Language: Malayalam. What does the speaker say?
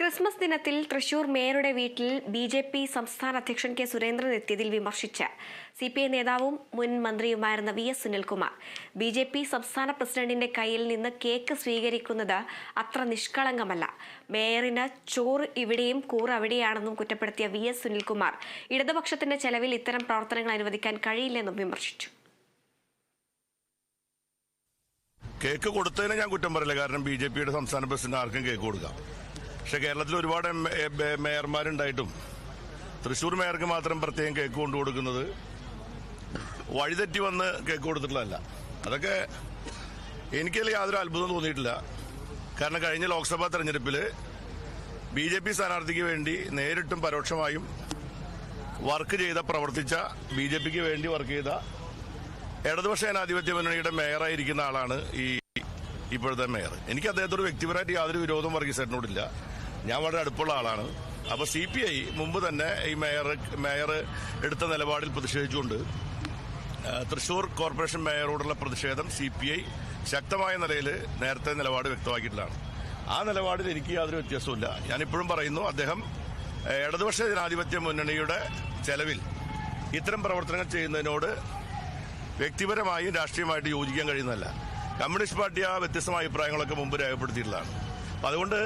ക്രിസ്മസ് ദിനത്തിൽ തൃശൂർ മേയറുടെ വീട്ടിൽ ബി.ജെ.പി. സംസ്ഥാന അധ്യക്ഷൻ കെ സുരേന്ദ്രൻ എത്തിയതിൽ വിമർശിച്ച് സി.പി.ഐ നേതാവും മുൻ മന്ത്രിയുമായിരുന്ന വി.എസ്. സുനിൽകുമാർ ബി.ജെ.പി. സംസ്ഥാന പ്രസിഡന്റിന്റെ കയ്യിൽ നിന്ന് കേക്ക് സ്വീകരിക്കുന്നത് അത്ര നിഷ്കളങ്കമല്ല, മേയറിന് ചോറ് ഇവിടെയും കൂറ് അവിടെയാണെന്നും കുറ്റപ്പെടുത്തിയ വി.എസ്. സുനിൽകുമാർ ഇടതുപക്ഷത്തിന്റെ ചെലവിൽ ഇത്തരം പ്രവർത്തനങ്ങൾ അനുവദിക്കാൻ കഴിയില്ലെന്നും വിമർശിച്ചു. കേക്ക് കൊടുത്തതിന് ഞാൻ കുറ്റം പറയില്ല, കാരണം ബി.ജെ.പിയുടെ സംസ്ഥാന പ്രസിഡന്റ് ആർക്കും കേക്ക് കൊടുക്കാം. പക്ഷെ കേരളത്തിൽ ഒരുപാട് മേയർമാരുണ്ടായിട്ടും തൃശൂർ മേയർക്ക് മാത്രം പ്രത്യേകം കേക്ക് കൊണ്ടു കൊടുക്കുന്നത് വഴിതെറ്റി വന്ന് കേക്ക് കൊടുത്തിട്ടുള്ളതല്ല. അതൊക്കെ എനിക്കതിൽ യാതൊരു അത്ഭുതം തോന്നിയിട്ടില്ല. കാരണം കഴിഞ്ഞ ലോക്സഭാ തെരഞ്ഞെടുപ്പിൽ ബി.ജെ.പി. സ്ഥാനാർത്ഥിക്ക് വേണ്ടി നേരിട്ടും പരോക്ഷമായും പ്രവർത്തിച്ച ബി.ജെ.പിക്ക് വേണ്ടി വർക്ക് ചെയ്ത ഇടതുപക്ഷ ജനാധിപത്യ മുന്നണിയുടെ മേയറായിരിക്കുന്ന ആളാണ് ഇപ്പോഴത്തെ മേയർ. എനിക്ക് അദ്ദേഹത്തോട് വ്യക്തിപരമായിട്ട് യാതൊരു വിരോധം വർഗീസേട്ടനോടില്ല. ഞാൻ വളരെ അടുപ്പുള്ള ആളാണ്. അപ്പോൾ സി.പി.ഐ മുമ്പ് തന്നെ ഈ മേയർ എടുത്ത നിലപാടിൽ പ്രതിഷേധിച്ചുകൊണ്ട് തൃശൂർ കോർപ്പറേഷൻ മേയറോടുള്ള പ്രതിഷേധം സി.പി.ഐ ശക്തമായ നിലയിൽ നേരത്തെ നിലപാട് വ്യക്തമാക്കിയിട്ടുള്ളതാണ്. ആ നിലപാടിൽ എനിക്ക് യാതൊരു വ്യത്യാസവുമില്ല. ഞാനിപ്പോഴും പറയുന്നു, അദ്ദേഹം ഇടതുപക്ഷ ജനാധിപത്യ മുന്നണിയുടെ ചെലവിൽ ഇത്തരം പ്രവർത്തനങ്ങൾ ചെയ്യുന്നതിനോട് വ്യക്തിപരമായും രാഷ്ട്രീയമായിട്ട് യോജിക്കാൻ കഴിയുന്നതല്ല. കമ്മ്യൂണിസ്റ്റ് പാർട്ടി ആ വ്യത്യസ്തമായ അഭിപ്രായങ്ങളൊക്കെ മുമ്പ് രേഖപ്പെടുത്തിയിട്ടുള്ളതാണ്. അതുകൊണ്ട്